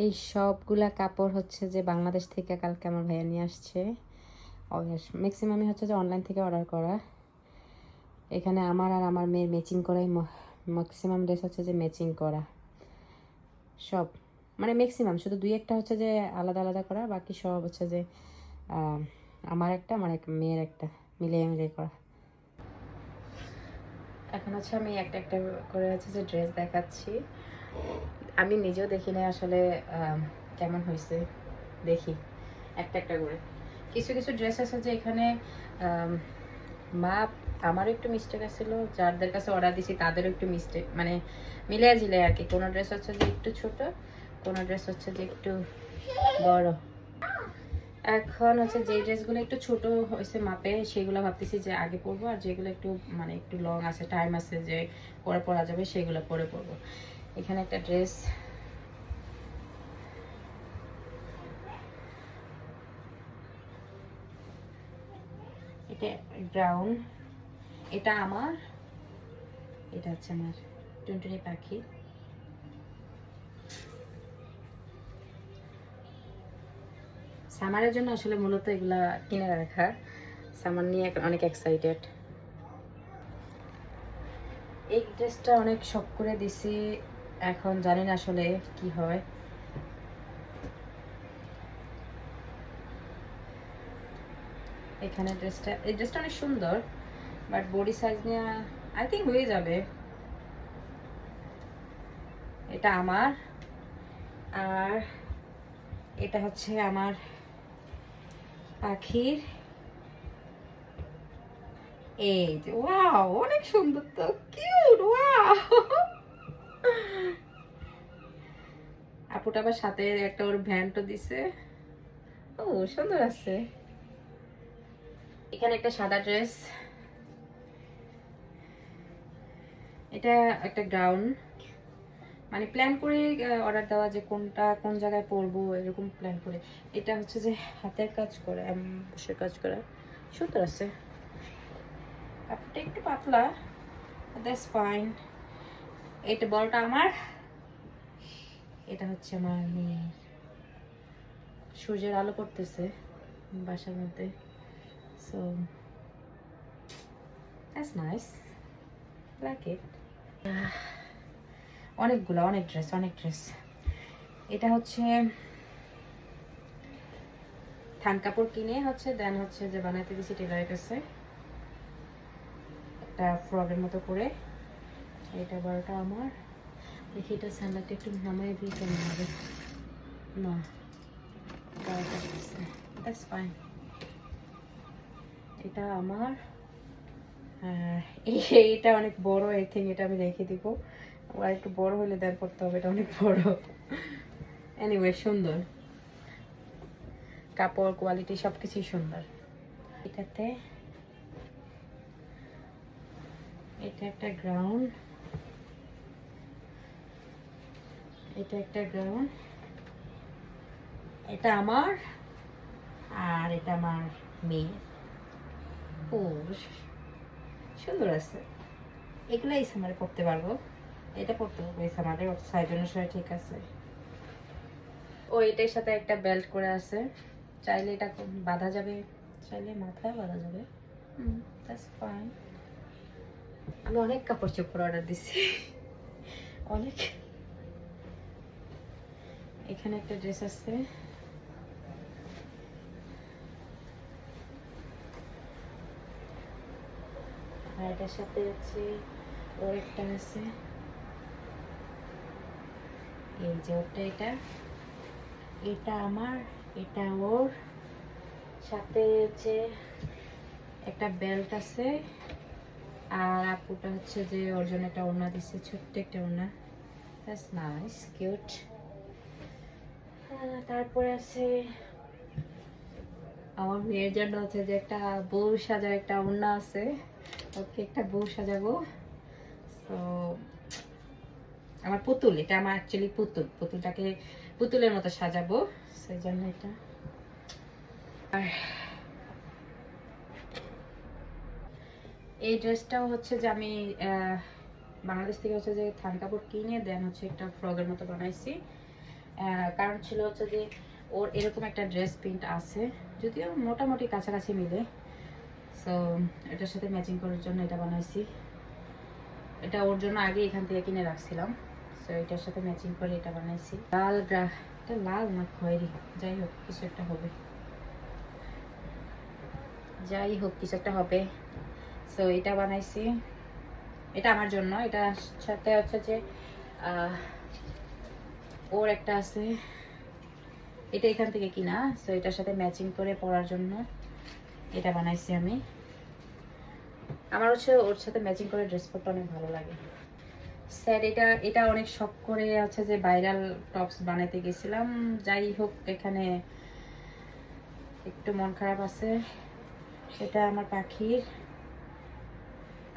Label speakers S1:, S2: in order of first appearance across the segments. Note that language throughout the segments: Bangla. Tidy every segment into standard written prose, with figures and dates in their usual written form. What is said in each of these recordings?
S1: এই সবগুলা কাপড় হচ্ছে যে বাংলাদেশ থেকে কালকে আমার ভাইয়া নিয়ে আসছে। ম্যাক্সিমামই হচ্ছে যে অনলাইন থেকে অর্ডার করা। এখানে আমার আর আমার মেয়ের ম্যাচিং করাই, ম্যাক্সিমাম ড্রেস হচ্ছে যে ম্যাচিং করা সব, মানে ম্যাক্সিমাম, শুধু দুই একটা হচ্ছে যে আলাদা আলাদা করা, বাকি সব হচ্ছে যে আমার একটা, আমার এক মেয়ের একটা, মিলিয়ে মিলিয়ে করা। এখন হচ্ছে আমি একটা একটা করে হচ্ছে যে ড্রেস দেখাচ্ছি। আমি নিজেও দেখি না আসলে কেমন হয়েছে, দেখি একটা একটা করে। কিছু কিছু ড্রেস আছে যে এখানে মাপ আমারও একটু মিস্টেক আসছিল, যাদের কাছে অর্ডার দিছি তাদেরও একটু মিস্টেক, মানে মিলে জিলে আর কি। কোনো ড্রেস হচ্ছে যে একটু ছোট, কোনো ড্রেস হচ্ছে যে একটু বড়। এখন হচ্ছে যে ড্রেসগুলো একটু ছোট হয়েছে মাপে, সেগুলো ভাবতেছি যে আগে পরবো, আর যেগুলো একটু মানে একটু লং আছে, টাইম আছে যে পরে পরা যাবে, সেগুলো পরে পরবো। এখানে একটা ড্রেস, এটা ব্রাউন, এটা আমার, এটা হচ্ছে আমার টুনটুনি পাখি। সামারের জন্য আসলে মূলত এগুলা কিনে রাখা, সামার নিয়ে অনেক এক্সাইটেড। এই ড্রেসটা অনেক শখ করে দিছি, এখন জানি না আসলে কি হয়। এখানে ড্রেসটা, এই ড্রেসটা অনেক সুন্দর, বাট বডি সাইজ নিয়ে আই থিঙ্ক হয়ে যাবে। এটা আমার, আর এটা হচ্ছে আমার পাখির। এই যে ওয়াও, অনেক সুন্দর তো, কিউট, ওয়াও। আপুটা আবার সাথে একটা ওর ভ্যানটা দিছে, ও সুন্দর আছে। এখানে একটা সাদা ড্রেস, এটা একটা গাউন, মানে প্ল্যান করে অর্ডার দেওয়া, যে কোনটা কোন জায়গায় পরবো এরকম প্ল্যান করে। এটা হচ্ছে যে হাতের কাজ করা, বসে কাজ করা, সুন্দর আছে। কাপড়টা একটু পাতলা, দ্যাটস ফাইন। এটা বড়টা আমার, এটা হচ্ছে আমার মেয়ে। সূর্যের আলো পড়তেছে বাসার মধ্যে, so that's nice, like it. অনেকগুলো, অনেক ড্রেস, অনেক ড্রেস। এটা হচ্ছে থান কাপড় কিনে হচ্ছে দেন হচ্ছে যে বানাইতে দিয়েছি টেলারের কাছে, একটা ফ্রকের মতো করে। এটা বড়টা আমার, দেখি এটা স্যান্ডারটা একটু নামাই দিয়ে কেমন হবে। না, দ্যাটস ফাইন। এটা আমার, এটা অনেক বড়, আই থিঙ্ক এটা আমি রেখে দিব, আর একটু বড় হলে দেন পড়তে হবে, এটা অনেক বড়। এনিওয়ে সুন্দর, কাপড় কোয়ালিটি সবকিছুই সুন্দর। এটাতে, এটা একটা গ্রাউন, এটা একটা গ্রাউন, এটা আমার, আর এটা আমার মেয়ে। ও সুন্দর আছে, এগুলো এই সামারে পড়তে পারবো, এটা পড়তে পারবো এই সামারে, ওর সাইজ অনুসারে ঠিক আছে। ও এটার সাথে একটা বেল্ট করে আছে, চাইলে এটা বাঁধা যাবে, চাইলে মাথায় বাঁধা যাবে, দ্যাটস ফাইন। আমি অনেক কাপড় চোপড় অর্ডার দিছি, অনেক। এখানে একটা ড্রেস আছে, আর এটার সাথে আছে ওর একটা আছে, এই যে ওটা, এটা, এটা আমার, এটা ওর, সাথে হচ্ছে একটা বেল্ট আছে, আর আপুটা হচ্ছে যে ওর জন্য একটা ওড়না দিচ্ছে, ছোট্ট একটা ওড়না, দ্যাটস নাইস, কিউট। তারপরে আছে আমার মেয়ের জন্য হচ্ছে যে একটা বউ সাজার একটা ওড়না আছে, ওকে একটা বউ সাজাবো। তো আমার পুতুল, এটা আমার অ্যাকচুয়ালি পুতুল, পুতুলটাকে পুতুলের মতো সাজাবো, সেই জন্য এটা। আর এই ড্রেসটাও হচ্ছে যে আমি বাংলাদেশ থেকে হচ্ছে যে থান কাপড় কিনে দেন হচ্ছে একটা ফ্রকের মতো বানাইছি, কারণ ছিল হচ্ছে যে ওর এরকম একটা ড্রেস প্রিন্ট আছে, যদিও মোটামুটি কাছাকাছি মিলে। সো এটার সাথে ম্যাচিং করার জন্য এটা বানাইছি। এটা ওর জন্য আগে এখান থেকে কিনে রাখছিলাম। সো এটার সাথে ম্যাচিং করে এটা বানাইছি। এটা লাল না খয়েরি, যাই হোক কিছু একটা হবে, সো এটা বানাইছি। এটা আমার জন্য। এটার সাথে হচ্ছে যে ওর একটা আছে, এটা এখান থেকে কিনা। সো এটার সাথে ম্যাচিং করে পরার জন্য এটা বানাইছি আমি। আমার হচ্ছে ওর সাথে ম্যাচিং করে ড্রেস পরতে অনেক ভালো লাগে। স্যার এটা অনেক শখ করে আছে যে ভাইরাল টপস বানাইতে গেছিলাম। যাই হোক এখানে একটু মন খারাপ আছে। এটা আমার পাখির,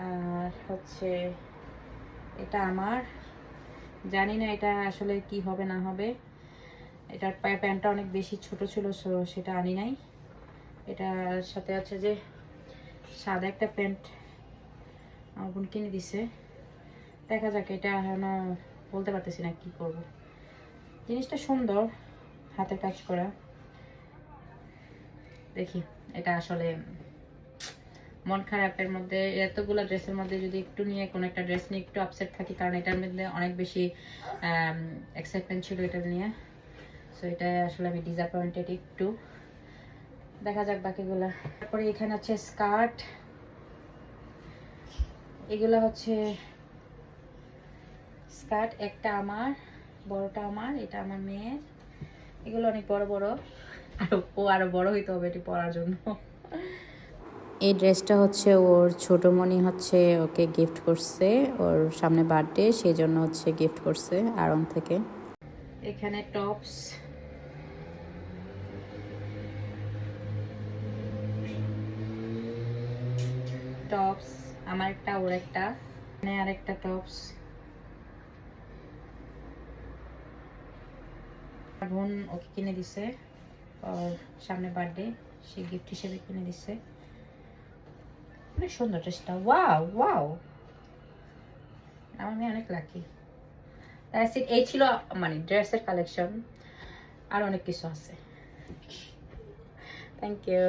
S1: আর হচ্ছে এটা আমার, জানি না এটা আসলে কি হবে না হবে। এটার প্যান্টটা অনেক বেশি ছোট ছিল, সেটা আনি নাই। এটার সাথে আছে যে সাদা একটা প্যান্ট আমার বোন কিনে দিছে। দেখা যাক, এটা এখনো বলতে পারতেছি না কি করব। জিনিসটা সুন্দর, হাতের কাজ করা। দেখি, এটা আসলে মন খারাপের মধ্যে, এতগুলো ড্রেসের মধ্যে যদি একটু নিয়ে কোনো একটা ড্রেস নিয়ে একটু আপসেট থাকি, কারণ এটার মধ্যে অনেক বেশি এক্সাইটমেন্ট ছিল এটা নিয়ে। সো এটা আসলে আমি ডিসঅ্যাপয়েন্টেড একটু। দেখা যাক বাকিগুলা। তারপরে এখানে আছে স্কার্ট। এগুলো হচ্ছে স্কার্ট, একটা আমার, বড়টা আমার, এটা আমার মেয়ের। এগুলো অনেক বড় বড়, আরো বড় হইতে হবে এটি পরার জন্য।
S2: এই ড্রেসটা হচ্ছে ওর ছোটোমণি হচ্ছে ওকে গিফট করছে, ওর সামনে বার্থডে, সেই জন্য হচ্ছে গিফট করছে আড়ং থেকে।
S1: এখানে টপস, আমার একটা, ওর একটা, এখানে আরেকটা টপস। বোন ওকে কিনে দিছে, ওর সামনে বার্থডে, সে গিফট হিসেবে কিনে দিছে। অনেক সুন্দর ড্রেসটা, ওয়াও ওয়াও, আমার মেয়ে অনেক লাকি। এই ছিল মানে ড্রেসের কালেকশন, আর অনেক কিছু আছে। Thank you.